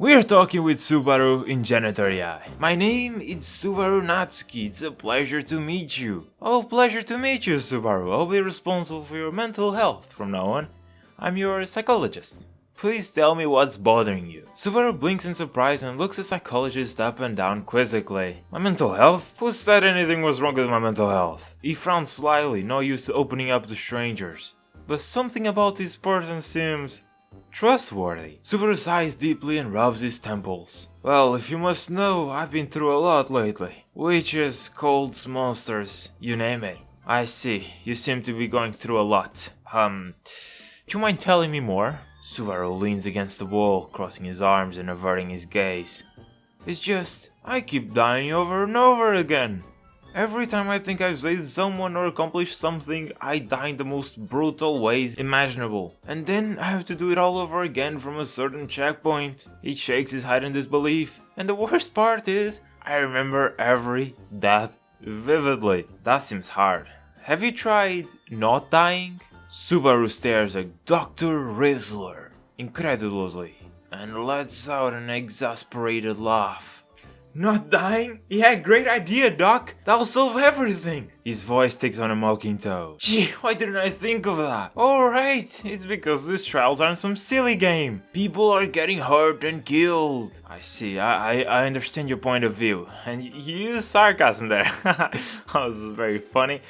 We're talking with Subaru in Janitor. My name is Subaru Natsuki. It's a pleasure to meet you. Oh, pleasure to meet you, Subaru. I'll be responsible for your mental health from now on. I'm your psychologist. Please tell me what's bothering you. Subaru blinks in surprise and looks the psychologist up and down quizzically. My mental health? Who said anything was wrong with my mental health? He frowned slyly, not used to opening up to strangers. But something about this person seems trustworthy. Subaru sighs deeply and rubs his temples. Well, if you must know, I've been through a lot lately. Witches, cults, monsters, you name it. I see, you seem to be going through a lot. Do you mind telling me more? Subaru leans against the wall, crossing his arms and averting his gaze. It's just, I keep dying over and over again. Every time I think I've saved someone or accomplished something, I die in the most brutal ways imaginable. And then I have to do it all over again from a certain checkpoint. He shakes his head in disbelief. And the worst part is, I remember every death vividly. That seems hard. Have you tried not dying? Subaru stares at Dr. Rizzler incredulously and lets out an exasperated laugh. Not dying? Yeah, great idea, Doc. That'll solve everything. His voice takes on a mocking tone. Gee, why didn't I think of that? Alright, it's because these trials aren't some silly game. People are getting hurt and killed. I see, I understand your point of view. And you use sarcasm there. That was very funny.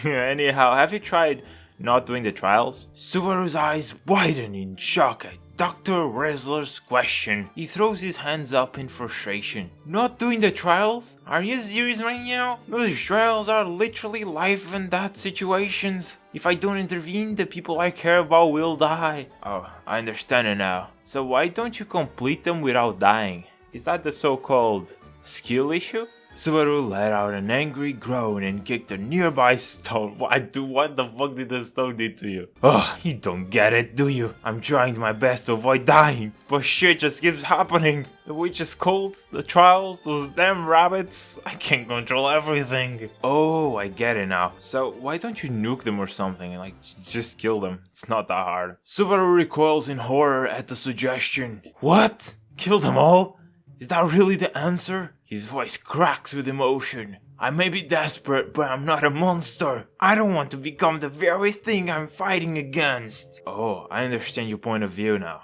Anyhow, have you tried not doing the trials? Subaru's eyes widen in shock at Dr. Rizzler's question. He throws his hands up in frustration. Not doing the trials? Are you serious right now? Those trials are literally life and death situations. If I don't intervene, the people I care about will die. Oh, I understand it now. So why don't you complete them without dying? Is that the so-called skill issue? Subaru let out an angry groan and kicked a nearby stone. What the fuck did the stone do to you? Oh, you don't get it, do you? I'm trying my best to avoid dying, but shit just keeps happening. The witch's cults, the trials, those damn rabbits. I can't control everything. Oh, I get it now. So why don't you nuke them or something? Like, just kill them. It's not that hard. Subaru recoils in horror at the suggestion. What? Kill them all? Is that really the answer? His voice cracks with emotion. I may be desperate, but I'm not a monster. I don't want to become the very thing I'm fighting against. Oh, I understand your point of view now.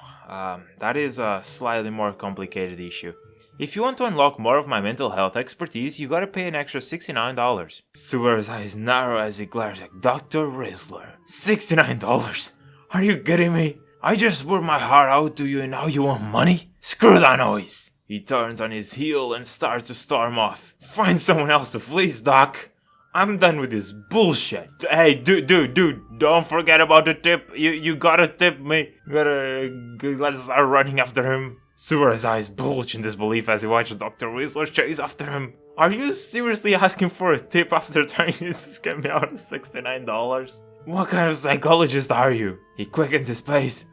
That is a slightly more complicated issue. If you want to unlock more of my mental health expertise, you gotta pay an extra $69. Subaru's eyes narrow as he glares at Dr. Rizzler. $69? Are you kidding me? I just poured my heart out to you and now you want money? Screw that noise! He turns on his heel and starts to storm off. Find someone else to fleece, Doc. I'm done with this bullshit. Hey, dude, don't forget about the tip. You gotta tip me. Let's start running after him. Subaru's eyes bulge in disbelief as he watches Dr. Rizzler chase after him. Are you seriously asking for a tip after trying to scam me out of $69? What kind of psychologist are you? He quickens his pace.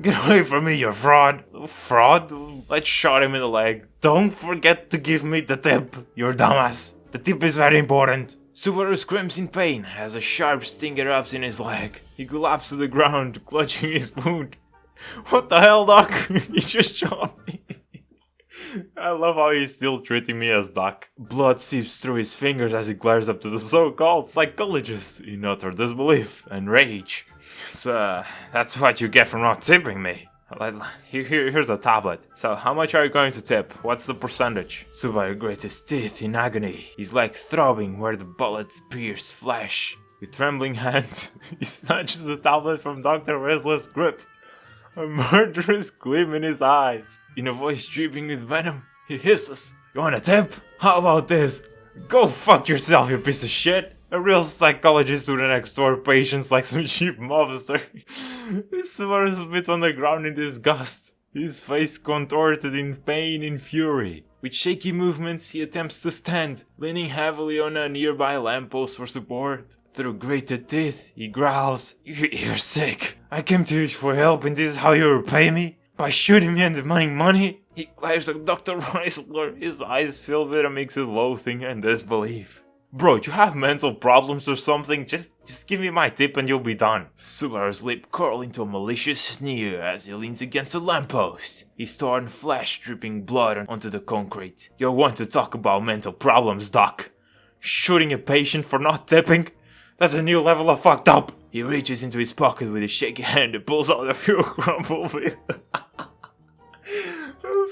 Get away from me, you fraud. Fraud? Let's shot him in the leg. Don't forget to give me the tip, you dumbass. The tip is very important. Subaru screams in pain as a sharp sting erupts in his leg. He collapses to the ground, clutching his wound. What the hell, Doc? You just shot me. I love how he's still treating me as Doc. Blood seeps through his fingers as he glares up to the so-called psychologist in utter disbelief and rage. So, that's what you get for not tipping me. Here's a tablet. So, how much are you going to tip? What's the percentage? Subaru grits his teeth in agony. His leg throbbing where the bullet pierced flesh. With trembling hands, he snatches the tablet from Dr. Rizzler's grip. A murderous gleam in his eyes. In a voice dripping with venom, he hisses, "You want a tip? How about this? Go fuck yourself, you piece of shit! A real psychologist wouldn't extort patients like some cheap mobster." Subaru spit on the ground in disgust, his face contorted in pain and fury. With shaky movements, he attempts to stand, leaning heavily on a nearby lamppost for support. Through gritted teeth, he growls, You're sick. I came to you for help and this is how you repay me? By shooting me and demanding money?" He glares at Dr. Rizzler, his eyes filled with a mix of loathing and disbelief. Bro, you have mental problems or something? Just give me my tip and you'll be done. Subaru's lip curled into a malicious sneer as he leans against a lamppost. His torn flesh dripping blood onto the concrete. You're one to talk about mental problems, Doc. Shooting a patient for not tipping? That's a new level of fucked up. He reaches into his pocket with a shaky hand and pulls out a few crumpled bills.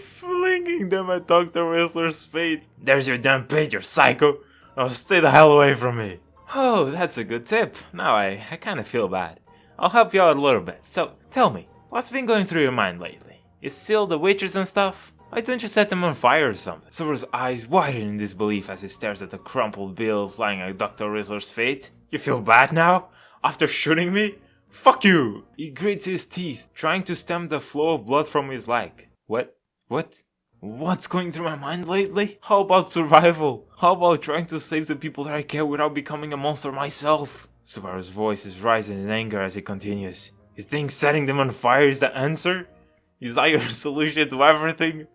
Flinging them at Dr. Whistler's face. There's your damn page, you psycho. Now stay the hell away from me. Oh, that's a good tip. Now I kinda feel bad. I'll help you out a little bit. So, tell me, what's been going through your mind lately? Is still the witches and stuff? Why don't you set them on fire or something? Subaru's eyes widen in disbelief as he stares at the crumpled bills lying at Dr. Whistler's feet. You feel bad now? After shooting me? Fuck you! He grits his teeth, trying to stem the flow of blood from his leg. What's going through my mind lately? How about survival? How about trying to save the people that I care without becoming a monster myself? Subaru's voice is rising in anger as he continues. You think setting them on fire is the answer? Is that your solution to everything?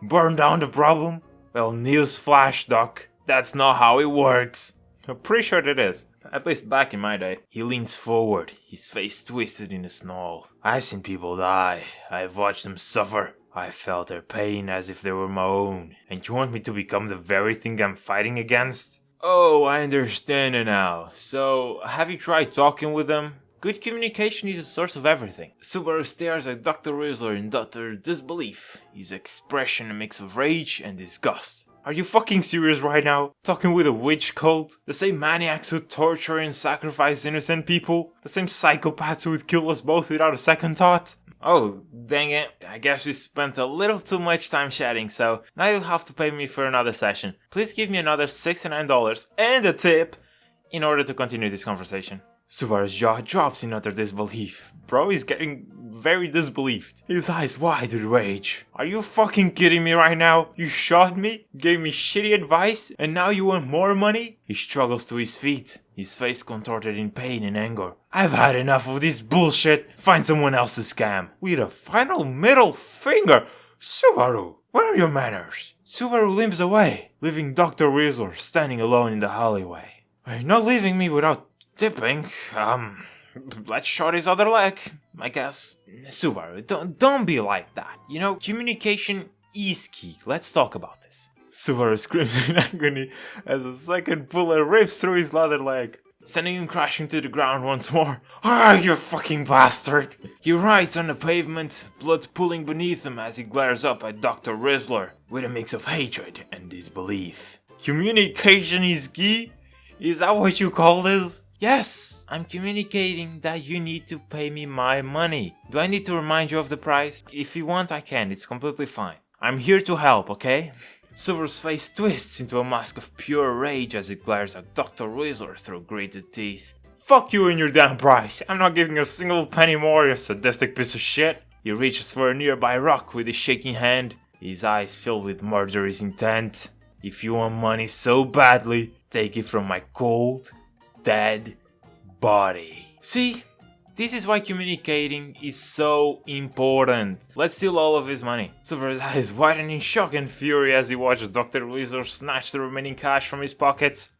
Burn down the problem? Well, newsflash, Doc. That's not how it works. I'm pretty sure it is. At least back in my day. He leans forward, his face twisted in a snarl. I've seen people die. I've watched them suffer. I felt their pain as if they were my own. And you want me to become the very thing I'm fighting against? Oh, I understand it now. So, have you tried talking with them? Good communication is the source of everything. Subaru stares at Dr. Whistler in utter disbelief, his expression a mix of rage and disgust. Are you fucking serious right now? Talking with a witch cult? The same maniacs who torture and sacrifice innocent people? The same psychopaths who would kill us both without a second thought? Oh, dang it. I guess we spent a little too much time chatting, so now you'll have to pay me for another session. Please give me another $69 and a tip in order to continue this conversation. Subaru's jaw drops in utter disbelief. Bro is getting very disbelieved. His eyes wide with rage. Are you fucking kidding me right now? You shot me, gave me shitty advice, and now you want more money? He struggles to his feet, his face contorted in pain and anger. I've had enough of this bullshit. Find someone else to scam. With a final middle finger. Subaru, where are your manners? Subaru limps away, leaving Dr. Whistler standing alone in the alleyway. You're not leaving me without tipping. Let's shot his other leg, I guess. Subaru, don't be like that. You know, communication is key. Let's talk about this. Subaru screams in agony as a second bullet rips through his leather leg, sending him crashing to the ground once more. Ah, you fucking bastard! He writhes on the pavement, blood pooling beneath him as he glares up at Dr. Whistler with a mix of hatred and disbelief. Communication is key? Is that what you call this? Yes, I'm communicating that you need to pay me my money. Do I need to remind you of the price? If you want, I can. It's completely fine. I'm here to help, okay? Subaru's face twists into a mask of pure rage as he glares at Dr. Whistler through gritted teeth. Fuck you and your damn price. I'm not giving a single penny more, you sadistic piece of shit. He reaches for a nearby rock with his shaking hand, his eyes filled with murderous intent. If you want money so badly, take it from my cold, dead body. See? This is why communicating is so important. Let's steal all of his money. Subaru's eyes widen in shock and fury as he watches Dr. Whistler snatch the remaining cash from his pockets.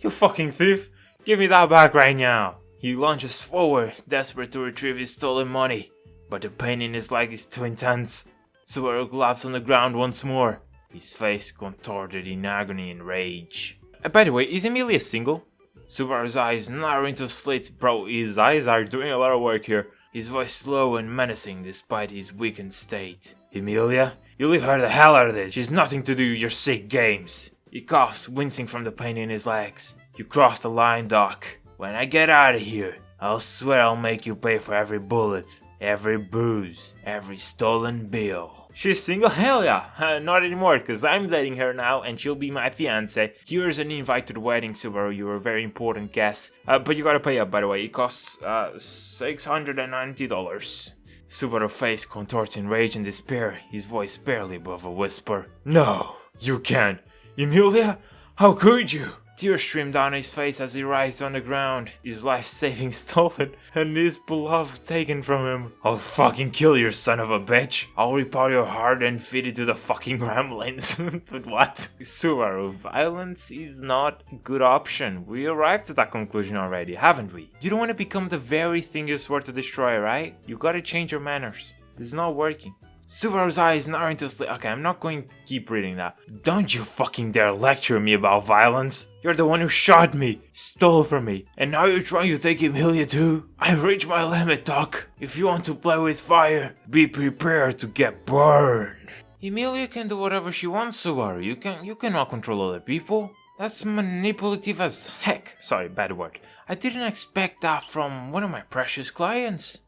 You fucking thief! Give me that back right now! He lunges forward, desperate to retrieve his stolen money. But the pain in his leg is too intense. Subaru collapses on the ground once more, his face contorted in agony and rage. By the way, is Emilia single? Subaru's eyes narrow into slits. Bro, his eyes are doing a lot of work here. His voice slow and menacing despite his weakened state. Emilia, you leave her the hell out of this. She's nothing to do with your sick games. He coughs, wincing from the pain in his legs. You crossed the line, Doc. When I get out of here, I'll swear I'll make you pay for every bullet, every bruise, every stolen bill. She's single? Hell yeah! Not anymore, cause I'm dating her now and she'll be my fiance. Here's an invite to the wedding, Subaru. You're a very important guest. But you gotta pay up, by the way. It costs $690. Subaru's face contorts in rage and despair, his voice barely above a whisper. No, you can't. Emilia? How could you? Tears stream down his face as he writhes on the ground, his life savings stolen, and his beloved taken from him. I'll fucking kill you, son of a bitch. I'll rip out your heart and feed it to the fucking gremlins. But what? Subaru, violence is not a good option. We arrived at that conclusion already, haven't we? You don't want to become the very thing you swore to destroy, right? You gotta change your manners. This is not working. Subaru's eyes narrow into sleep. Okay, I'm not going to keep reading that. Don't you fucking dare lecture me about violence. You're the one who shot me, stole from me, and now you're trying to take Emilia too? I've reached my limit, Doc. If you want to play with fire, be prepared to get burned. Emilia can do whatever she wants, Subaru. You cannot control other people. That's manipulative as heck. Sorry, bad word. I didn't expect that from one of my precious clients.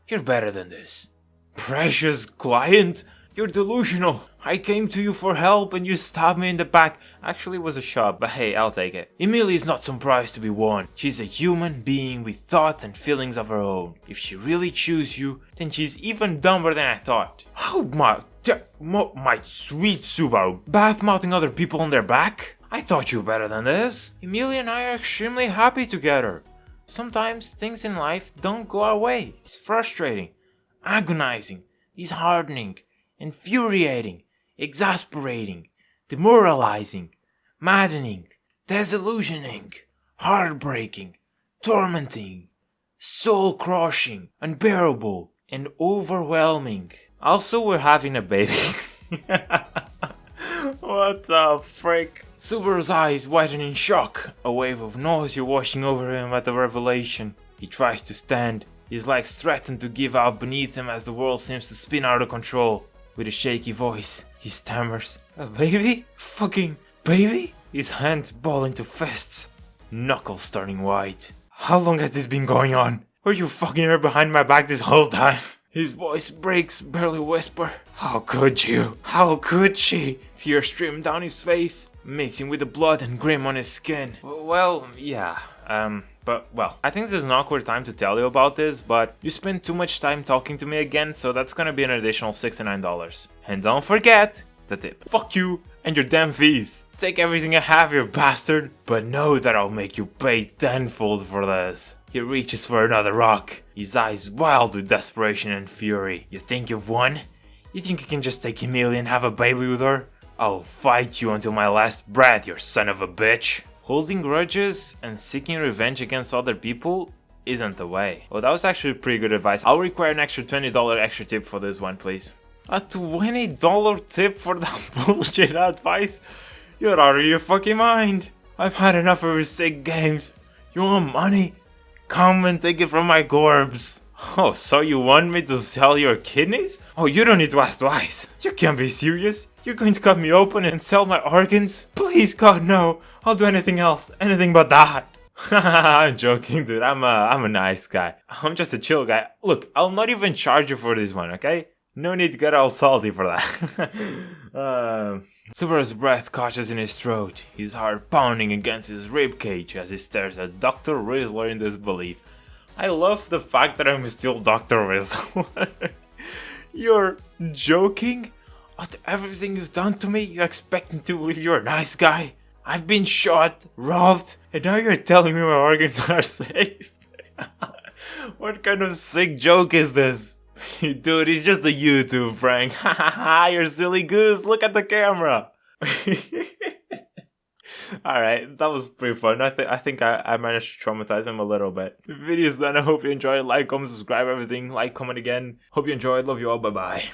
You're better than this. Precious client? You're delusional. I came to you for help and you stabbed me in the back. Actually, it was a shot, but hey, I'll take it. Emilia is not some prize to be won. She's a human being with thoughts and feelings of her own. If she really chooses you, then she's even dumber than I thought. How my sweet Subaru, bath-mouthing other people on their back? I thought you were better than this. Emilia and I are extremely happy together. Sometimes things in life don't go our way. It's frustrating. Agonizing, disheartening, infuriating, exasperating, demoralizing, maddening, disillusioning, heartbreaking, tormenting, soul-crushing, unbearable, and overwhelming. Also, we're having a baby. What the frick? Subaru's eyes widen in shock, a wave of nausea washing over him at the revelation. He tries to stand. His legs threaten to give out beneath him as the world seems to spin out of control. With a shaky voice, he stammers, "A baby? Fucking baby?" His hands ball into fists, knuckles turning white. How long has this been going on? Were you fucking her behind my back this whole time? His voice breaks, barely whisper. How could you? How could she? Tears stream down his face, mixing with the blood and grim on his skin. Well, yeah, I think this is an awkward time to tell you about this, but you spent too much time talking to me again, so that's gonna be an additional $69. And don't forget the tip. Fuck you and your damn fees. Take everything I have, you bastard, but know that I'll make you pay tenfold for this. He reaches for another rock, his eyes wild with desperation and fury. You think you've won? You think you can just take Emilia and have a baby with her? I'll fight you until my last breath, you son of a bitch. Holding grudges and seeking revenge against other people isn't the way. Well, that was actually pretty good advice. I'll require an extra $20 extra tip for this one, please. A $20 tip for that bullshit advice? You're out of your fucking mind. I've had enough of your sick games. You want money? Come and take it from my corpse. Oh, so you want me to sell your kidneys? Oh, you don't need to ask twice. You can't be serious. You're going to cut me open and sell my organs? Please, God, no. I'll do anything else. Anything but that. I'm joking, dude. I'm a nice guy. I'm just a chill guy. Look, I'll not even charge you for this one, okay? No need to get all salty for that. Subaru's breath catches in his throat, his heart pounding against his ribcage as he stares at Dr. Rizzler in disbelief. I love the fact that I'm still Dr. Rizzler. You're joking? After everything you've done to me, you expect me to believe you're a nice guy? I've been shot, robbed, and now you're telling me my organs are safe? What kind of sick joke is this? Dude, it's just a YouTube prank. Hahaha, you're silly goose, look at the camera. Alright, that was pretty fun. I think I managed to traumatize him a little bit. The video's done. I hope you enjoyed. Like, comment, subscribe, everything. Like, comment again. Hope you enjoyed. Love you all. Bye bye.